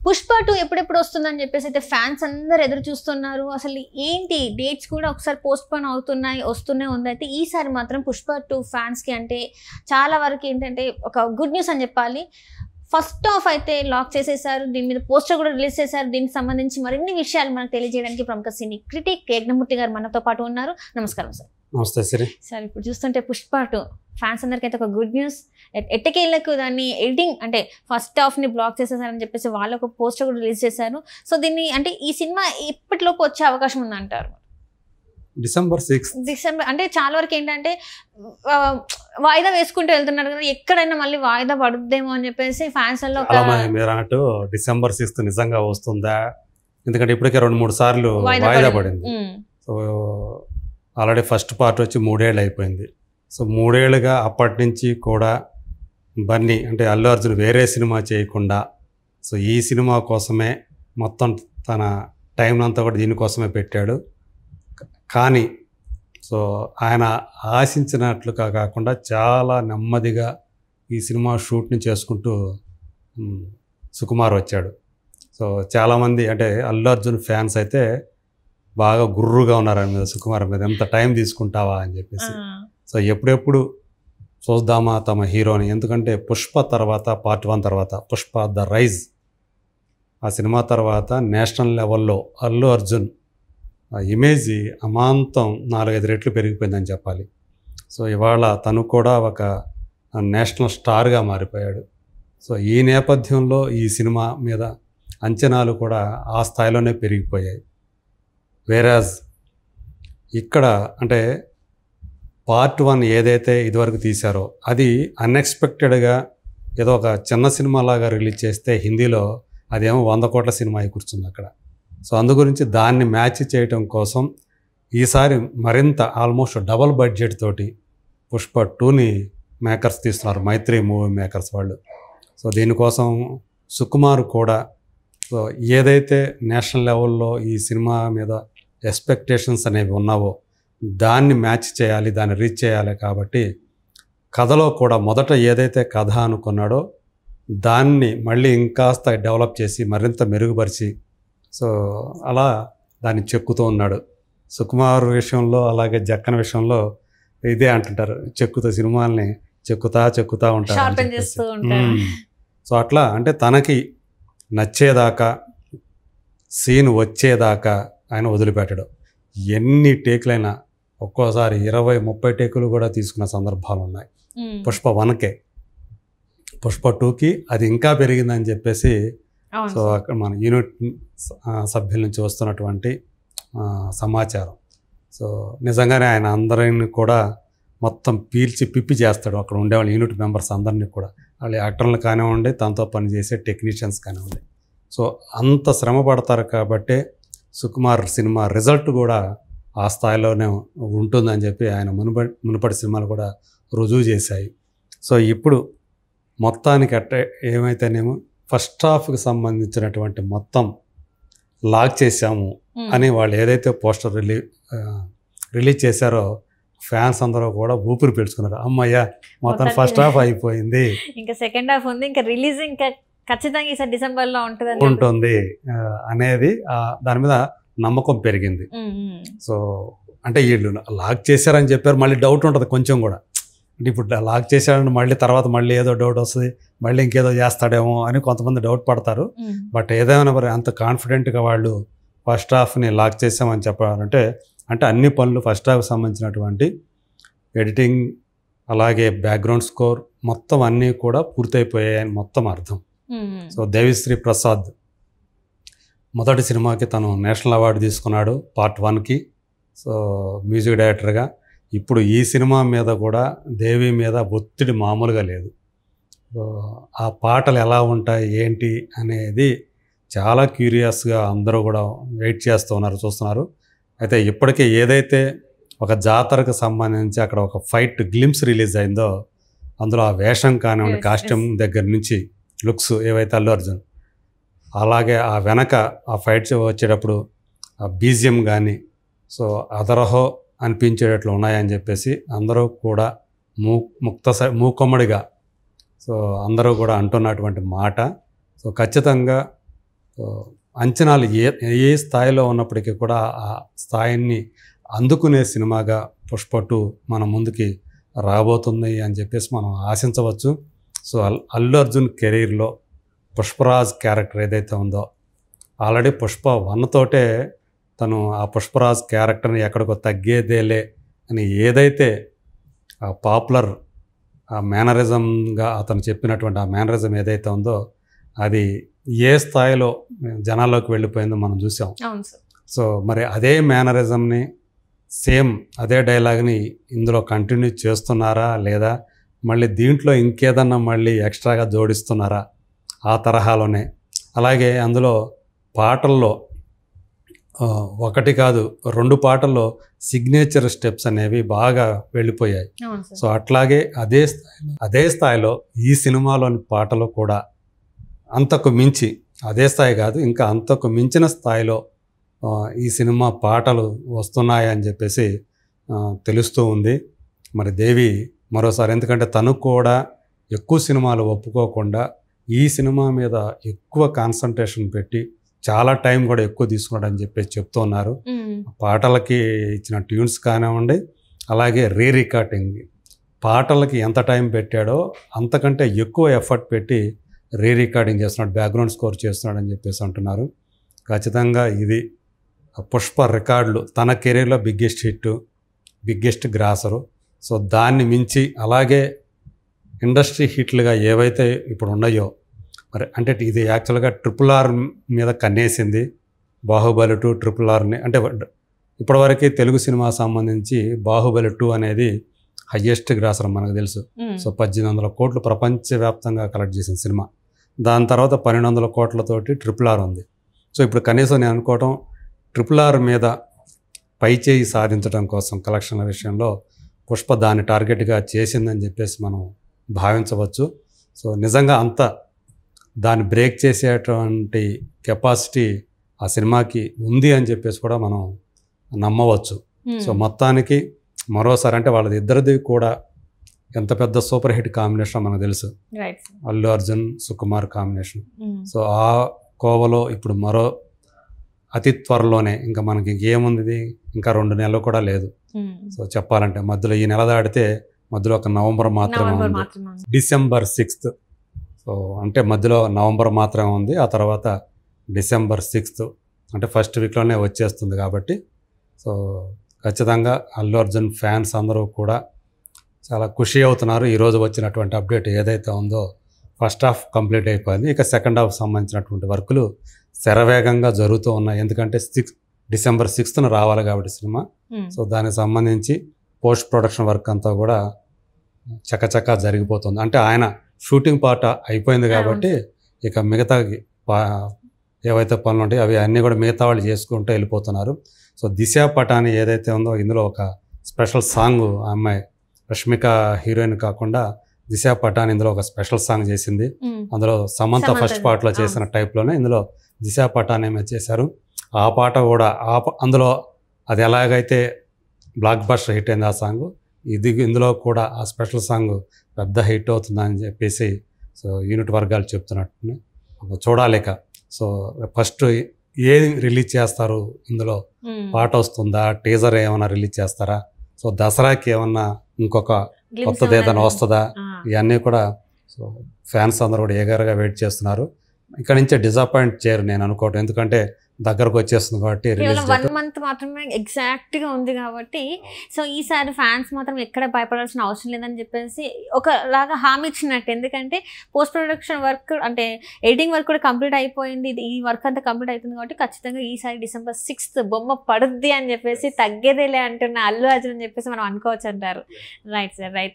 పుష్ప 2 ఎప్పుడెప్పుడు వస్తుందని చెప్పేసి అయితే ఫ్యాన్స్ అందరు ఎదురు చూస్తున్నారు. అసలు ఏంటి డేట్స్ కూడా ఒకసారి పోస్ట్‌పోన్ అవుతున్నాయి, వస్తూనే ఉంది. అయితే ఈసారి మాత్రం పుష్ప 2 ఫ్యాన్స్‌కి అంటే చాలా వరకు ఏంటంటే ఒక గుడ్ న్యూస్ అని చెప్పాలి. ఫస్ట్ హాఫ్ అయితే లాక్ చేసేసారు. దీని మీద పోస్టర్ కూడా రిలీజ్ చేశారు. దీనికి సంబంధించి మరిన్ని విషయాలు మనకు తెలియజేయడానికి ప్రముఖ సినీ క్రిటిక్ యజ్ఞమూర్తి గారు మనతో పాటు ఉన్నారు. నమస్కారం సార్. నమస్తే సిరి. సార్ ఇప్పుడు చూస్తుంటే పుష్ప 2 ఫ్యాన్స్ అందరికైతే ఒక గుడ్ న్యూస్. ఎట్టకేళ్లకు దాన్ని ఎడిటింగ్ అంటే ఫస్ట్ హాఫ్ని బ్లాక్ చేసేసారని చెప్పేసి వాళ్ళు ఒక పోస్టర్ కూడా రిలీజ్ చేశారు. సో దీన్ని అంటే ఈ సినిమా ఎప్పటిలోపు వచ్చే అవకాశం ఉందంటారు? డిసెంబర్ అంటే చాలా వరకు ఏంటంటే వాయిదా వేసుకుంటూ వెళ్తున్నారు కదా, ఎక్కడైనా మళ్ళీ వాయిదా పడుద్దేమో అని చెప్పేసి ఫ్యాన్స్ లో మీరు అన్నట్టు డిసెంబర్ 6 నిజంగా వస్తుందా? ఎందుకంటే ఇప్పటికే 2-3 సార్లు వాయిదా పడింది. సో ఆల్రెడీ ఫస్ట్ పార్ట్ వచ్చి 3 ఏళ్ళు అయిపోయింది. సో 3 ఏళ్ళుగా అప్పటి నుంచి కూడా బన్నీ అంటే అల్లు అర్జున్ వేరే సినిమా చేయకుండా సో ఈ సినిమా కోసమే మొత్తం తన టైం అంతా కూడా దీనికోసమే పెట్టాడు. కానీ సో ఆయన ఆశించినట్లుగా కాకుండా చాలా నెమ్మదిగా ఈ సినిమా షూట్ని చేసుకుంటూ సుకుమార్ వచ్చాడు. సో చాలామంది అంటే అల్లు అర్జున్ ఫ్యాన్స్ అయితే బాగా గుర్రుగా ఉన్నారు ఆయన మీద, సుకుమార్ మీద ఎంత టైం తీసుకుంటావా అని చెప్పేసి. సో ఎప్పుడెప్పుడు చూద్దామా తమ హీరోని, ఎందుకంటే పుష్ప తర్వాత పార్ట్ 1 తర్వాత పుష్ప ద రైజ్ ఆ సినిమా తర్వాత నేషనల్ లెవెల్లో అల్లు అర్జున్ ఇమేజ్ అమాంతం 4-5 రెట్లు పెరిగిపోయిందని చెప్పాలి. సో ఇవాళ తను కూడా ఒక నేషనల్ స్టార్గా మారిపోయాడు. సో ఈ నేపథ్యంలో ఈ సినిమా మీద అంచనాలు కూడా ఆ స్థాయిలోనే పెరిగిపోయాయి. వేరాజ్ ఇక్కడ అంటే పార్ట్ 1 ఏదైతే ఇదివరకు తీశారో అది అన్ఎక్స్పెక్టెడ్గా ఏదో ఒక చిన్న సినిమాలాగా రిలీజ్ చేస్తే హిందీలో అదేమో 100 కోట్ల సినిమా అయి కూర్చుంది అక్కడ. సో అందు గురించి దాన్ని మ్యాచ్ చేయటం కోసం ఈసారి మరింత ఆల్మోస్ట్ డబల్ బడ్జెట్ తోటి పుష్ప 2ని మేకర్స్ తీస్తున్నారు, మైత్రి మూవీ మేకర్స్ వాళ్ళు. సో దీనికోసం సుకుమార్ కూడా సో ఏదైతే నేషనల్ లెవెల్లో ఈ సినిమా మీద ఎక్స్పెక్టేషన్స్ అనేవి ఉన్నావో దాన్ని మ్యాచ్ చేయాలి, దాన్ని రీచ్ చేయాలి. కాబట్టి కథలో కూడా మొదట ఏదైతే కథ అనుకున్నాడో దాన్ని మళ్ళీ ఇంకాస్త డెవలప్ చేసి మరింత మెరుగుపరిచి సో అలా దాన్ని చెక్కుతూ ఉన్నాడు. సుకుమార్ విషయంలో అలాగే జక్కన విషయంలో ఇదే అంటుంటారు, సినిమాల్ని చెక్కుతా ఉంటారు. సో అట్లా అంటే తనకి నచ్చేదాకా సీన్ వచ్చేదాకా ఆయన వదిలిపెట్టడు. ఎన్ని టేకులైనా ఒక్కోసారి 20-30 టేకులు కూడా తీసుకున్న సందర్భాలు ఉన్నాయి. పుష్ప 1కే పుష్ప 2కి అది ఇంకా పెరిగిందని చెప్పేసి సో అక్కడ మన యూనిట్ సభ్యుల నుంచి వస్తున్నటువంటి సమాచారం. సో నిజంగానే ఆయన అందరిని కూడా మొత్తం పీల్చి పిప్పి చేస్తాడు. అక్కడ ఉండేవాళ్ళు యూనిట్ మెంబర్స్ అందరినీ కూడా, వాళ్ళు యాక్టర్లు కానివ్వండి, తనతో పనిచేసే టెక్నీషియన్స్ కానివ్వండి. సో అంత శ్రమ పడతారు కాబట్టి సుకుమార్ సినిమా రిజల్ట్ కూడా ఆ స్థాయిలోనే ఉంటుందని చెప్పి ఆయన మునుపటి సినిమాలు కూడా రుజువు చేశాయి. సో ఇప్పుడు మొత్తానికి ఏమైతేనేమో ఫస్ట్ హాఫ్కి సంబంధించినటువంటి మొత్తం లాక్ చేశాము అని వాళ్ళు ఏదైతే పోస్టర్ రిలీజ్ చేశారో ఫ్యాన్స్ అందరూ కూడా ఊపిరి పీల్చుకున్నారు. అమ్మయ్య మొత్తం ఫస్ట్ హాఫ్ అయిపోయింది, ఇంకా సెకండ్ హాఫ్ ఉంది, ఇంకా రిలీజ్ ఇంకా ఖచ్చితంగా ఈసారి డిసెంబర్లో ఉంటుంది అనేది దాని మీద నమ్మకం పెరిగింది. సో అంటే వీళ్ళు లాక్ చేశారని చెప్పారు, మళ్ళీ డౌట్ ఉంటుంది కొంచెం కూడా. అంటే ఇప్పుడు లాక్ చేశాడని మళ్ళీ తర్వాత మళ్ళీ ఏదో డౌట్ వస్తుంది, మళ్ళీ ఇంకేదో చేస్తాడేమో అని కొంతమంది డౌట్ పడతారు. బట్ ఏదైనా మరి అంత కాన్ఫిడెంట్గా వాళ్ళు ఫస్ట్ హాఫ్ని లాక్ చేసామని చెప్పారంటే అంటే అన్ని పనులు ఫస్ట్ హాఫ్కి సంబంధించినటువంటి ఎడిటింగ్ అలాగే బ్యాక్గ్రౌండ్ స్కోర్ మొత్తం అన్నీ కూడా పూర్తయిపోయాయని మొత్తం అర్థం. సో దేవిశ్రీ ప్రసాద్ మొదటి సినిమాకి తను నేషనల్ అవార్డు తీసుకున్నాడు పార్ట్ 1కి, సో మ్యూజిక్ డైరెక్టర్గా. ఇప్పుడు ఈ సినిమా మీద కూడా దేవి మీద ఒత్తిడి మామూలుగా లేదు. సో ఆ పాటలు ఎలా ఉంటాయి ఏంటి అనేది చాలా క్యూరియస్గా అందరూ కూడా వెయిట్ చేస్తూ ఉన్నారు, చూస్తున్నారు. అయితే ఇప్పటికే ఏదైతే ఒక జాతరకు సంబంధించి అక్కడ ఒక ఫైట్ గ్లిమ్స్ రిలీజ్ అయిందో అందులో ఆ వేషం కానివ్వండి, కాస్ట్యూమ్ దగ్గర నుంచి లుక్స్ ఏవైతే అల్లు అర్జున్, అలాగే ఆ వెనక ఆ ఫైట్స్ వచ్చేటప్పుడు ఆ బీజిఎం కానీ సో అదరహో అనిపించేటట్లు ఉన్నాయని చెప్పేసి అందరూ కూడా మూకొమ్మడిగా సో అందరూ కూడా అంటున్నటువంటి మాట. సో ఖచ్చితంగా అంచనాలు ఏ స్థాయిలో ఉన్నప్పటికీ కూడా ఆ స్థాయిని అందుకునే సినిమాగా పుష్ప 2 మన ముందుకి రాబోతుంది అని చెప్పేసి మనం ఆశించవచ్చు. సో అల్లు అర్జున్ కెరీర్లో పుష్పరాజ్ క్యారెక్టర్ ఏదైతే ఉందో ఆల్రెడీ పుష్ప 1 తోటే తను ఆ పుష్పరాజ్ క్యారెక్టర్ని ఎక్కడికో తగ్గేదేలే అని ఏదైతే ఆ పాపులర్ ఆ మేనరిజంగా అతను చెప్పినటువంటి ఆ మేనరిజం ఏదైతే ఉందో అది ఏ స్థాయిలో జనాల్లోకి వెళ్ళిపోయిందో మనం చూసాం. సో మరి అదే మేనరిజంని సేమ్ అదే డైలాగ్ని ఇందులో కంటిన్యూ చేస్తున్నారా లేదా మళ్ళీ దీంట్లో ఇంకేదన్నా మళ్ళీ ఎక్స్ట్రాగా జోడిస్తున్నారా ఆ తరహాలోనే. అలాగే అందులో పాటల్లో 1 కాదు 2 పాటల్లో సిగ్నేచర్ స్టెప్స్ అనేవి బాగా వెళ్ళిపోయాయి. సో అట్లాగే అదే స్థాయిలో ఈ సినిమాలోని పాటలు కూడా అంతకు మించి, అదే స్థాయి కాదు ఇంకా అంతకు మించిన స్థాయిలో ఈ సినిమా పాటలు వస్తున్నాయని చెప్పేసి తెలుస్తూ ఉంది. మరి దేవి మరోసారి, ఎందుకంటే తను కూడా ఎక్కువ సినిమాలు ఒప్పుకోకుండా ఈ సినిమా మీద ఎక్కువ కాన్సన్ట్రేషన్ పెట్టి చాలా టైం కూడా ఎక్కువ తీసుకున్నాడు అని చెప్పేసి చెప్తూ ఉన్నారు. పాటలకి ఇచ్చిన ట్యూన్స్ కానివ్వండి, అలాగే రికార్డింగ్ పాటలకి ఎంత టైం పెట్టాడో అంతకంటే ఎక్కువ ఎఫర్ట్ పెట్టి రికార్డింగ్ చేస్తున్నాడు, బ్యాక్గ్రౌండ్ స్కోర్ చేస్తున్నాడు అని చెప్పేసి అంటున్నారు. ఖచ్చితంగా ఇది పుష్ప రికార్డులు, తన కెరీర్లో బిగ్గెస్ట్ హిట్, బిగ్గెస్ట్ గ్రాసరు. సో దాన్ని మించి అలాగే ఇండస్ట్రీ హిట్లుగా ఏవైతే ఇప్పుడు ఉన్నాయో మరి అంటే ఇది యాక్చువల్గా RRR మీద కన్నేసింది. బాహుబలి 2 RRRని అంటే ఇప్పటివరకు తెలుగు సినిమా సంబంధించి బాహుబలి 2 అనేది హయ్యెస్ట్ గ్రాసర్ మనకు తెలుసు. సో 1800 కోట్లు ప్రపంచవ్యాప్తంగా కలెక్ట్ చేసిన సినిమా. దాని తర్వాత 1200 కోట్లతోటి RRR ఉంది. సో ఇప్పుడు కనీసం నేను అనుకోవటం RRR మీద పై చేయి సాధించడం కోసం కలెక్షన్ల విషయంలో పుష్ప దాన్ని టార్గెట్గా చేసిందని చెప్పేసి మనం భావించవచ్చు. సో నిజంగా అంత దాన్ని బ్రేక్ చేసేటువంటి కెపాసిటీ ఆ సినిమాకి ఉంది అని చెప్పేసి కూడా మనం నమ్మవచ్చు. సో మొత్తానికి మరోసారి అంటే వాళ్ళది ఇద్దరిది కూడా ఎంత పెద్ద సూపర్ హిట్ కాంబినేషన్ మనకు తెలుసు, అల్లు అర్జున్ సుకుమార్ కాంబినేషన్. సో ఆ కోవలో ఇప్పుడు మరో అతి త్వరలోనే ఇంకా మనకి ఏముంది, ఇంకా 2 నెలలు కూడా లేదు. సో చెప్పాలంటే మధ్యలో ఈ నెల దాటితే మధ్యలో ఒక నవంబర్ మాత్రమే ఉంది, December 6th. సో అంటే మధ్యలో నవంబర్ మాత్రమే ఉంది, ఆ తర్వాత December 6th అంటే ఫస్ట్ వీక్లోనే వచ్చేస్తుంది. కాబట్టి సో ఖచ్చితంగా అల్లు అర్జున్ ఫ్యాన్స్ అందరూ కూడా చాలా ఖుషి అవుతున్నారు. ఈరోజు వచ్చినటువంటి అప్డేట్ ఏదైతే ఉందో ఫస్ట్ హాఫ్ కంప్లీట్ అయిపోయింది, ఇక సెకండ్ హాఫ్ సంబంధించినటువంటి వర్కులు శరవేగంగా జరుగుతూ ఉన్నాయి. ఎందుకంటే December 6th రావాలి కాబట్టి సినిమా. సో దానికి సంబంధించి పోస్ట్ ప్రొడక్షన్ వర్క్ అంతా కూడా చకచకా జరిగిపోతుంది. అంటే ఆయన షూటింగ్ పార్ట్ అయిపోయింది కాబట్టి ఇక మిగతా ఏవైతే పనులు ఉంటాయో అవి అన్నీ కూడా మిగతా వాళ్ళు చేసుకుంటూ వెళ్ళిపోతున్నారు. సో దిశ పటాని ఏదైతే ఉందో ఇందులో ఒక స్పెషల్ సాంగ్ ఆ అమ్మాయి రష్మిక హీరోయిన్ కాకుండా దిశ పటాని ఇందులో ఒక స్పెషల్ సాంగ్ చేసింది. అందులో సమంత ఫస్ట్ పార్ట్లో చేసిన టైప్లోనే ఇందులో దిశ పటాని ఏమో చేశారు. ఆ పాట కూడా అందులో అది ఎలాగైతే బ్లాక్ బస్టర్ హిట్ అయింది ఆ సాంగ్, ఇందులో కూడా ఆ స్పెషల్ సాంగ్ పెద్ద హిట్ అవుతుందని చెప్పేసి సో యూనిట్ వర్గాలు చెప్తున్నట్టు చూడాలిక. సో ఫస్ట్ ఏది రిలీజ్ చేస్తారు, ఇందులో పాట వస్తుందా, టీజర్ ఏమైనా రిలీజ్ చేస్తారా, సో దసరాకి ఏమన్నా ఇంకొక కొత్తది ఏదైనా వస్తుందా, ఇవన్నీ కూడా సో ఫ్యాన్స్ అందరూ కూడా ఏగర్గా వెయిట్ చేస్తున్నారు. ఇక్కడ నుంచే డిసప్పాయింట్ చేయరు నేను అనుకోవటం, ఎందుకంటే దగ్గరకు వచ్చేస్తుంది కాబట్టి రిలీజ్ 1 month మాత్రమే ఎగ్జాక్ట్గా ఉంది కాబట్టి. సో ఈసారి ఫ్యాన్స్ మాత్రం ఎక్కడ భయపడాల్సిన అవసరం లేదని చెప్పేసి ఒకలాగా హామీ ఇచ్చినట్టు. ఎందుకంటే పోస్ట్ ప్రొడక్షన్ వర్క్ అంటే ఎడిటింగ్ వర్క్ కూడా కంప్లీట్ అయిపోయింది, ఈ వర్క్ అంతా కంప్లీట్ అవుతుంది కాబట్టి ఖచ్చితంగా ఈసారి December 6th బొమ్మ పడుద్ది అని చెప్పేసి తగ్గేదేలే అంటున్న అల్లు అర్జున్ అని చెప్పేసి మనం అనుకోవచ్చు అంటారు. Right sir, right.